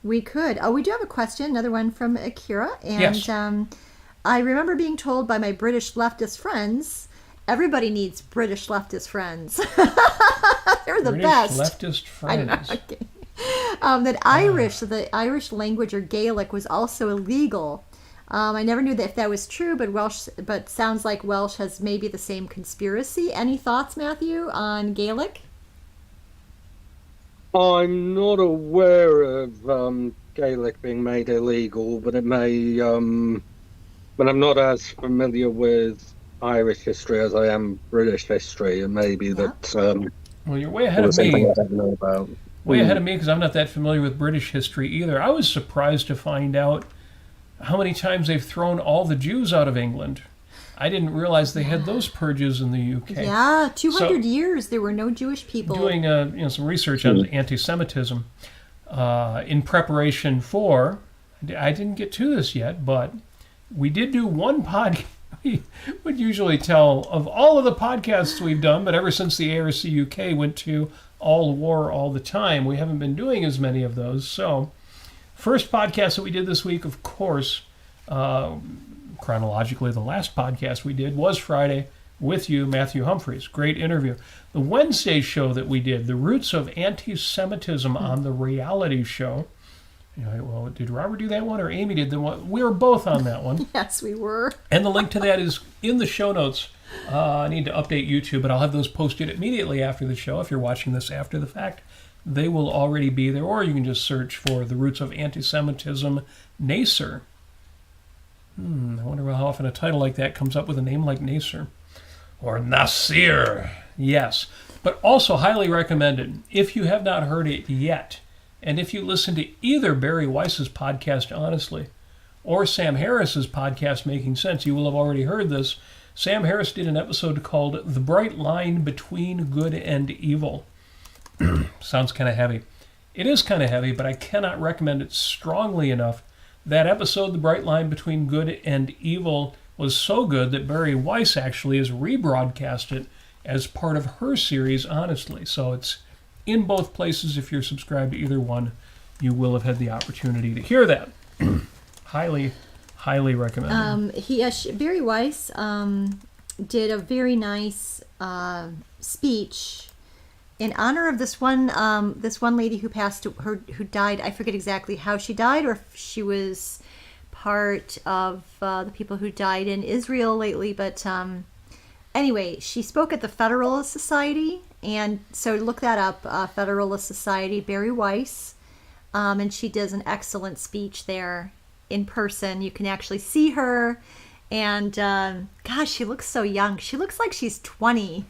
We could. Oh, we do have a question, another one from Akira. And Yes. I remember being told by my British leftist friends, everybody needs British leftist friends. They're the British best. leftist friends. Okay. The Irish language or Gaelic was also illegal. I never knew if that was true, but sounds like Welsh has maybe the same conspiracy. Any thoughts, Matthew, on Gaelic? I'm not aware of Gaelic being made illegal, but it may. But I'm not as familiar with Irish history as I am British history, and maybe that. Well, you're way ahead of me. I don't know about. Way ahead of me because I'm not that familiar with British history either. I was surprised to find out how many times they've thrown all the Jews out of England. I didn't realize they had those purges in the UK. Yeah, 200 years there were no Jewish people. Doing some research on anti-Semitism in preparation for, I didn't get to this yet, but we did do one podcast. We would usually tell of all of the podcasts we've done, but ever since the ARC UK went to all war all the time, we haven't been doing as many of those. So, first podcast that we did this week, of course, Chronologically, the last podcast we did was Friday with you, Matthew Humphreys. Great interview. The Wednesday show that we did, The Roots of Anti-Semitism on the Reality Show. Well, did Robert do that one or Amy did the one? We were both on that one. Yes, we were. And the link to that is in the show notes. I need to update YouTube, but I'll have those posted immediately after the show. If you're watching this after the fact, they will already be there. Or you can just search for The Roots of Anti-Semitism, Nasir. I wonder how often a title like that comes up with a name like Nasir. Or Nasir. Yes. But also highly recommended, if you have not heard it yet, and if you listen to either Barry Weiss's podcast, Honestly, or Sam Harris's podcast, Making Sense, you will have already heard this. Sam Harris did an episode called The Bright Line Between Good and Evil. Sounds kind of heavy. It is kind of heavy, but I cannot recommend it strongly enough. That episode, The Bright Line Between Good and Evil, was so good that Barry Weiss actually has rebroadcast it as part of her series, Honestly. So it's in both places. If you're subscribed to either one, you will have had the opportunity to hear that. Highly recommended. Barry Weiss did a very nice speech in honor of this one lady who who died. I forget exactly how she died, or if she was part of the people who died in Israel lately. But anyway, she spoke at the Federalist Society, and so look that up, Federalist Society, Barry Weiss, and she does an excellent speech there in person. You can actually see her, and gosh, she looks so young. She looks like she's 20.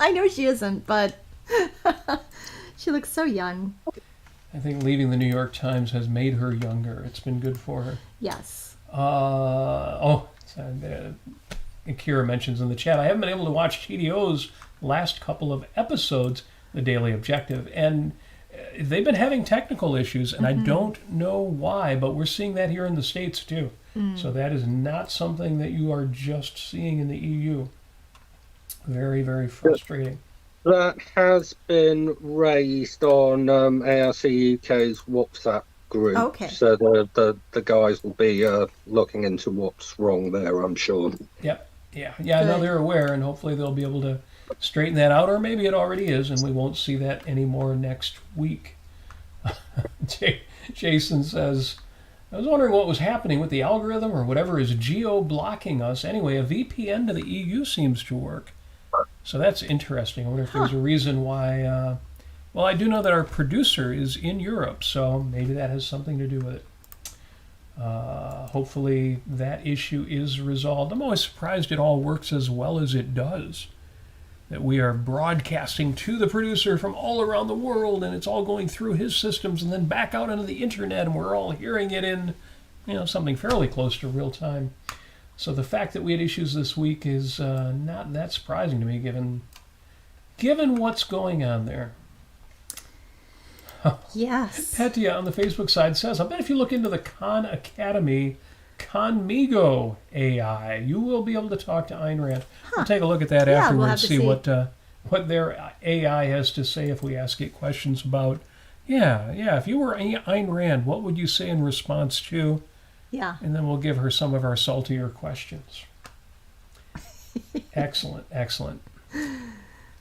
I know she isn't, but she looks so young. I think leaving the New York Times has made her younger. It's been good for her. Yes. Kira mentions in the chat, I haven't been able to watch TDO's last couple of episodes, The Daily Objective, and they've been having technical issues, and I don't know why, but we're seeing that here in the States too. So that is not something that you are just seeing in the EU. Very, very frustrating. That has been raised on ARC UK's WhatsApp group. Okay. So the guys will be looking into what's wrong there, I'm sure. Yep. Yeah. I know they're aware, and hopefully they'll be able to straighten that out, or maybe it already is, and we won't see that anymore next week. Jason says, I was wondering what was happening with the algorithm or whatever is geo-blocking us. Anyway, a VPN to the EU seems to work. So that's interesting. I wonder if there's a reason why... well, I do know that our producer is in Europe, so maybe that has something to do with it. Hopefully that issue is resolved. I'm always surprised it all works as well as it does. That we are broadcasting to the producer from all around the world, and it's all going through his systems and then back out onto the internet, and we're all hearing it in, something fairly close to real time. So the fact that we had issues this week is not that surprising to me, given what's going on there. Yes. Petya on the Facebook side says, I bet if you look into the Khan Academy Conmigo AI, you will be able to talk to Ayn Rand. We'll take a look at that afterwards, we'll have to see what their AI has to say if we ask it questions about, if you were Ayn Rand, what would you say in response to? Yeah. And then we'll give her some of our saltier questions. Excellent.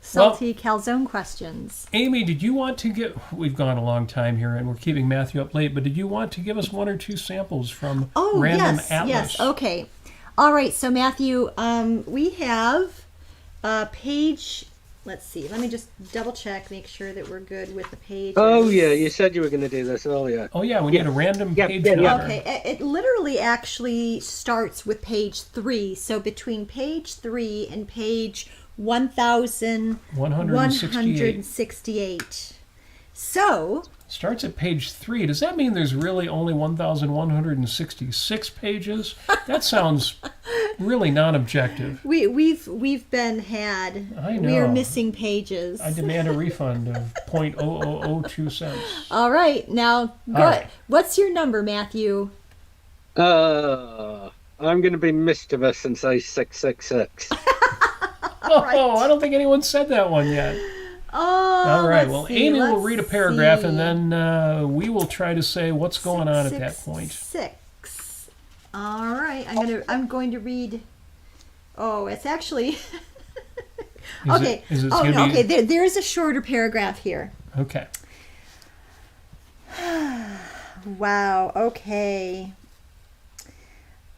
Salty calzone questions. Amy, did you want to we've gone a long time here and we're keeping Matthew up late, but did you want to give us one or two samples from Random Atlas? Yes, okay. All right, so Matthew, we have page, let's see, let me just double check, make sure that we're good with the page. Oh, yeah, you said you were going to do this earlier. Oh, yeah, we need a random page number. Okay, it literally actually starts with page 3, so between page 3 and page 1168. So starts at page 3. Does that mean there's really only 1166 pages? That sounds really non-objective. We've been had. I know. We are missing pages. I demand a refund of 0.0002 cents. All right, now go. Right. What's your number, Matthew? I'm going to be mischievous and say 666. Oh, I don't think anyone said that one yet. Oh, all right. Well, Amy will read a paragraph, and then we will try to say what's going on at that point. 6. All right, I'm going to read. Oh, it's actually okay. Okay. There's a shorter paragraph here. Okay. Wow. Okay.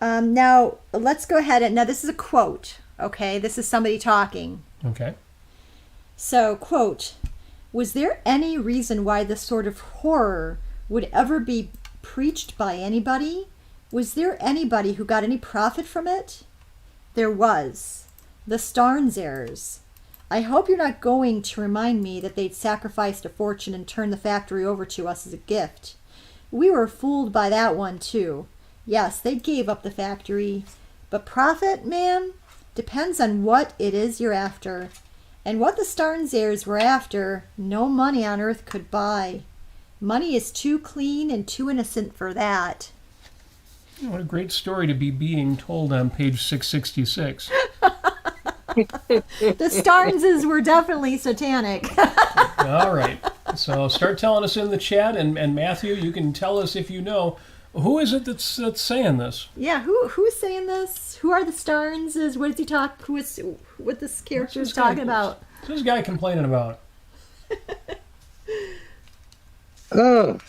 Now let's go ahead and now this is a quote. Okay, this is somebody talking. Okay. So, quote, was there any reason why this sort of horror would ever be preached by anybody? Was there anybody who got any profit from it? There was. The Starnzers. I hope you're not going to remind me that they'd sacrificed a fortune and turned the factory over to us as a gift. We were fooled by that one, too. Yes, they gave up the factory. But profit, ma'am, depends on what it is you're after. And what the Starnzers were after, no money on earth could buy. Money is too clean and too innocent for that. What a great story to be being told on page 666. The Starnses were definitely satanic. All right. So start telling us in the chat, and Matthew, you can tell us if you know. Who is it that's saying this? Yeah, who's saying this? Who are the Starnses? What does he talk? What this character is talking about? What's this guy complaining about? Oh.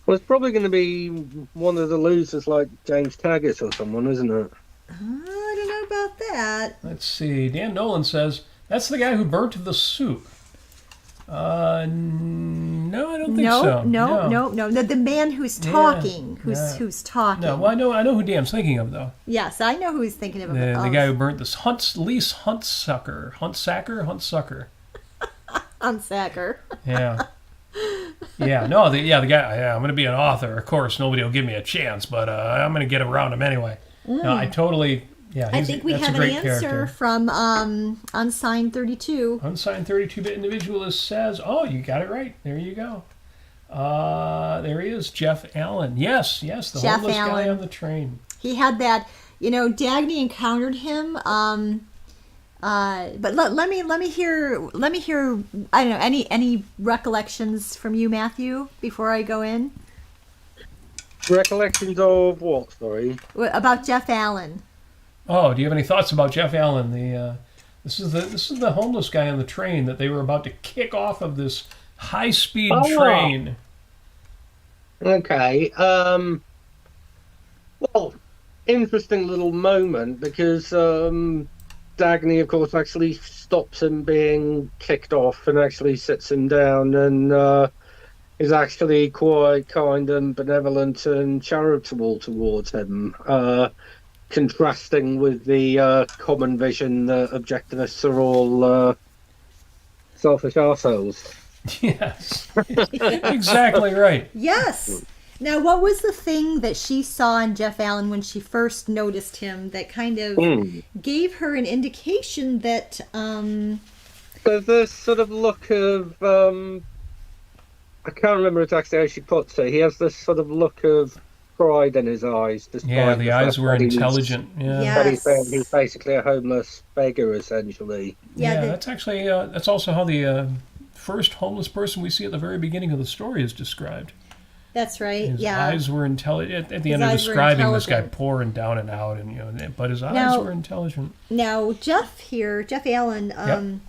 Well, it's probably going to be one of the losers like James Taggart or someone, isn't it? I don't know about that. Let's see. Dan Nolan says, that's the guy who burnt the soup. No, I don't think so. No. The man who's talking, who's talking. No, well, I know who Dan's thinking of, though. Yes, I know who he's thinking of. The guy who burnt this Huntsacker. Huntsacker? Huntsacker. Yeah. Yeah, no, the guy, I'm going to be an author. Of course, nobody will give me a chance, but I'm going to get around him anyway. No, I totally, I think we have an answer from Unsigned 32. Unsigned 32-bit individualist says, oh, you got it right. There you go. There he is, Jeff Allen. Yes, the Jeff homeless Allen. guy on the train. He had that, Dagny encountered him, but let me hear, I don't know, any recollections from you, Matthew, before I go in? Recollections of what, sorry? About Jeff Allen. Oh, do you have any thoughts about Jeff Allen? This is the homeless guy on the train that they were about to kick off of this high-speed train. Okay. Well, interesting little moment because Dagny, of course, actually stops him being kicked off and actually sits him down and is actually quite kind and benevolent and charitable towards him, contrasting with the common vision that objectivists are all selfish arseholes. Yes, exactly right. Yes. Now, what was the thing that she saw in Jeff Allen when she first noticed him that kind of gave her an indication that... There's this sort of look of... I can't remember exactly how she puts it. He has this sort of look of pride in his eyes. Yeah, the eyes were intelligent. Yeah. Yes. He's basically a homeless beggar, essentially. Yeah, that's actually... that's also how the first homeless person we see at the very beginning of the story is described. That's right. His eyes were intelligent. At the end of describing this guy poor and down and out, and but his eyes were intelligent. Now, Jeff Allen,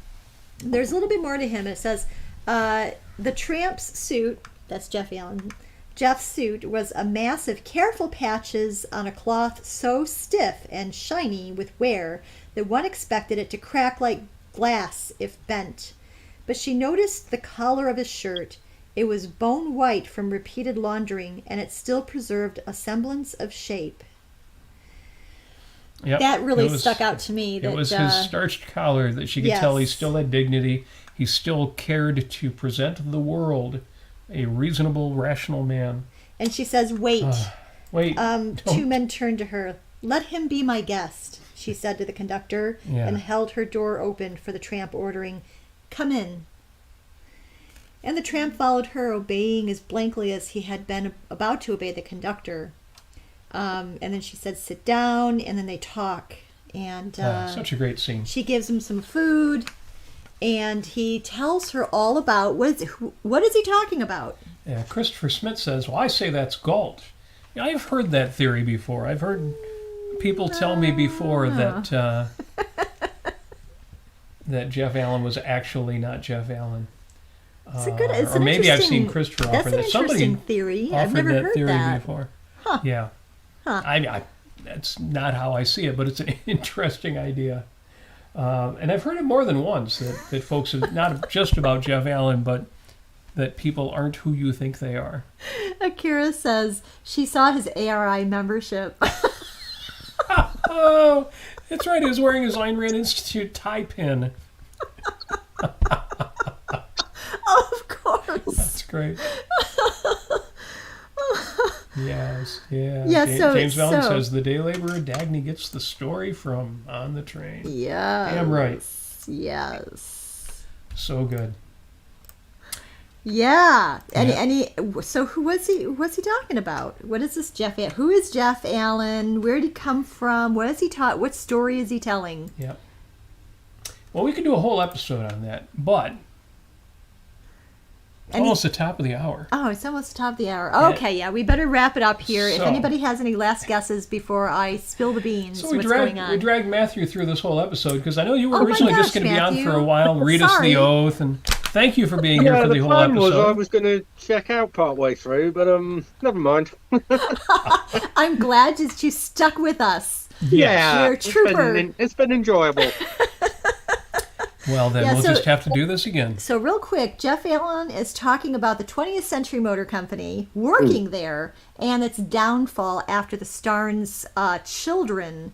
there's a little bit more to him. It says, the tramp's suit, that's Jeff Allen, Jeff's suit was a mass of careful patches on a cloth so stiff and shiny with wear that one expected it to crack like glass if bent. But she noticed the collar of his shirt. It was bone white from repeated laundering, and it still preserved a semblance of shape. Yep. That really stuck out to me. It was his starched collar that she could tell he still had dignity. He still cared to present the world a reasonable, rational man. And she says, wait. Wait. Two men turned to her. Let him be my guest, she said to the conductor, and held her door open for the tramp, ordering, come in. And the tramp followed her, obeying as blankly as he had been about to obey the conductor. And then she said, sit down, and then they talk. And such a great scene. She gives him some food, and he tells her all about, what is he talking about? Yeah, Christopher Smith says, well, I say that's Galt. I've heard that theory before. I've heard people tell me before that that Jeff Allen was actually not Jeff Allen. It's or maybe I've seen interesting- Christopher That's offer an that. Somebody interesting theory. I've offered never that heard theory that. before. Huh. Yeah. Huh. That's not how I see it, but it's an interesting idea. And I've heard it more than once that folks have, not just about Jeff Allen, but that people aren't who you think they are. Akira says she saw his ARI membership. Oh, that's right. He was wearing his Ayn Rand Institute tie pin. Of course. That's great. Yes, yeah. Yeah, James Vallon says the day laborer Dagny gets the story from On the Train. Yeah. Damn right. Yes. So good. Yeah. Yeah. So who was he? What's he talking about? What is this Jeff? Who is Jeff Allen? Where did he come from? What has he taught? What story is he telling? Yeah. Well, we could do a whole episode on that, but it's almost the top of the hour. Oh, it's almost the top of the hour. Yeah. Okay, yeah, we better wrap it up here. If So- anybody has any last guesses before I spill the beans, So we what's dragged going on? we dragged Matthew through this whole episode because I know you were Oh my originally just gosh, going to be on Matthew. for a while and read us Sorry. the oath, and thank you for being here Yeah, for the the whole plan was I episode. was going to check out partway through, but never mind. I'm glad that you stuck with us. Yeah, You're a trooper. It's been enjoyable. Well, then Yeah, we'll so- just have to do this again. So real quick, Jeff Allen is talking about the 20th Century Motor Company working there and its downfall after the Starnes children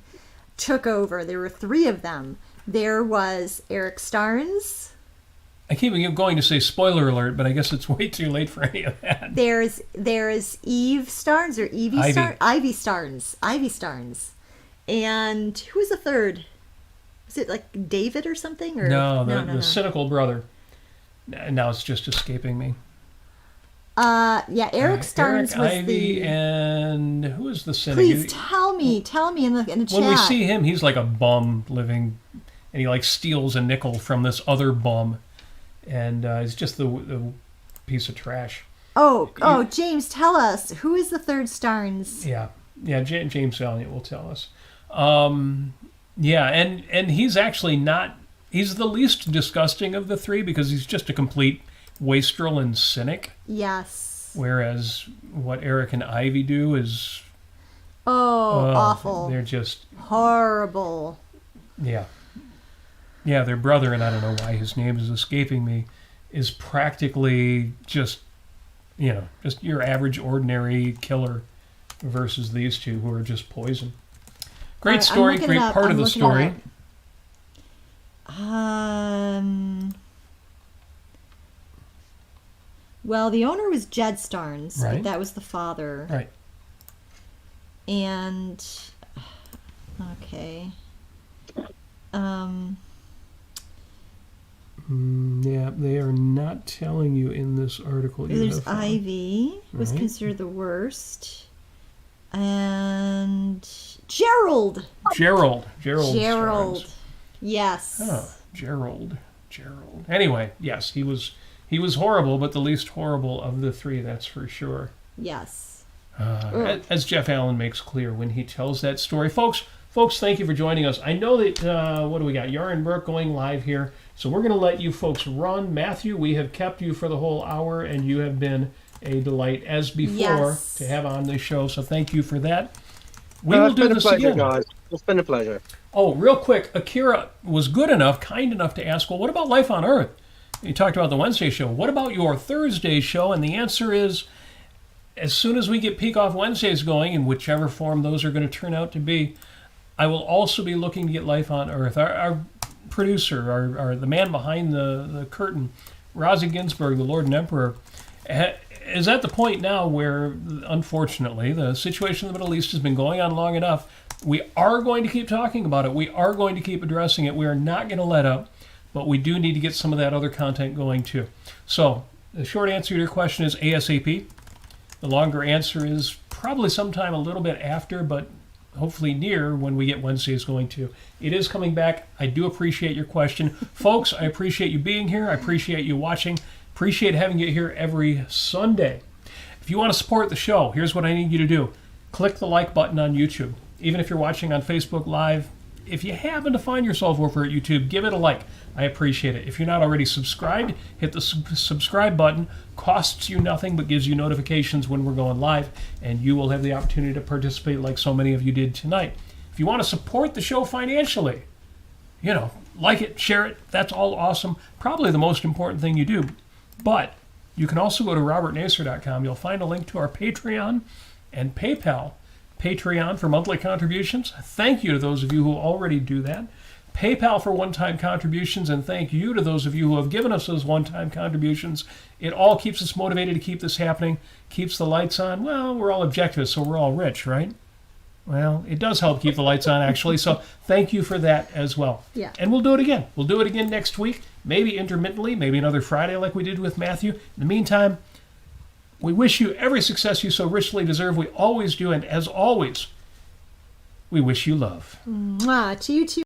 took over. There were 3 of them. There was Eric Starnes. I keep going to say spoiler alert, but I guess it's way too late for any of that. There's Eve Starnes or Evie Ivy. Starnes. Ivy Starnes. Ivy Starnes. And who was the third? Was it like David or something? Or No, the cynical brother. Now it's just escaping me. Yeah, Eric Starnes Eric, was Ivy, the. and who is the cynic? Please tell me in the chat. When we see him, he's like a bum living, and he like steals a nickel from this other bum, and he's just the piece of trash. Oh, James, tell us who is the third Starnes? Yeah, James Valiant will tell us. Yeah, and he's actually not. He's the least disgusting of the 3 because he's just a complete wastrel and cynic. Yes. Whereas what Eric and Ivy do is awful. They're just Horrible. yeah. Their brother, and I don't know why his name is escaping me, is practically just your average ordinary killer versus these 2 who are just poison. Great Alright, I'm story, looking great it up. part I'm of the looking story. it Well, the owner was Jed Starnes, Right. but that was the father. Right. And okay. Yeah, they are not telling you in this article. There's either. Ivy was Right. considered the worst. And Gerald. Gerald. Starnes. Yes. Oh, Gerald. Anyway, yes, he was horrible, but the least horrible of the 3, that's for sure. Yes. As Jeff Allen makes clear when he tells that story. Folks, thank you for joining us. I know that, what do we got? Yarn Burke going live here. So we're going to let you folks run. Matthew, we have kept you for the whole hour, and you have been a delight as before Yes. to have on the show. So thank you for that. We will do this It's been a pleasure, again. guys. It's been a pleasure. Oh, real quick, Akira was kind enough to ask, well, what about Life on Earth? You talked about the Wednesday show. What about your Thursday show? And the answer is, as soon as we get Peak Off Wednesdays going, in whichever form those are going to turn out to be, I will also be looking to get Life on Earth. Our producer, the man behind the curtain, Razi Ginsburg, the Lord and Emperor, is at the point now where, unfortunately, the situation in the Middle East has been going on long enough. We are going to keep talking about it. We are going to keep addressing it. We are not going to let up, but we do need to get some of that other content going too. So the short answer to your question is ASAP. The longer answer is probably sometime a little bit after, but hopefully near when we get Wednesdays going too. It is coming back. I do appreciate your question. Folks, I appreciate you being here. I appreciate you watching. Appreciate having you here every Sunday. If you want to support the show, here's what I need you to do. click the like button on YouTube. Even if you're watching on Facebook Live, if you happen to find yourself over at YouTube, give it a like. I appreciate it. If you're not already subscribed, hit the subscribe button. Costs you nothing but gives you notifications when we're going live, and you will have the opportunity to participate like so many of you did tonight. If you want to support the show financially, like it, share it. That's all awesome. Probably the most important thing you do. But you can also go to robertnasir.com. You'll find a link to our Patreon and PayPal. Patreon for monthly contributions. Thank you to those of you who already do that. PayPal for one-time contributions, and thank you to those of you who have given us those one-time contributions. It all keeps us motivated to keep this happening, keeps the lights on. Well, we're all objectives, so we're all rich, right? Well, it does help keep the lights on, actually, so thank you for that as well. Yeah. And we'll do it again. We'll do it again next week, maybe intermittently, maybe another Friday like we did with Matthew. In the meantime, we wish you every success you so richly deserve. We always do, and as always, we wish you love. Mwah, to you too.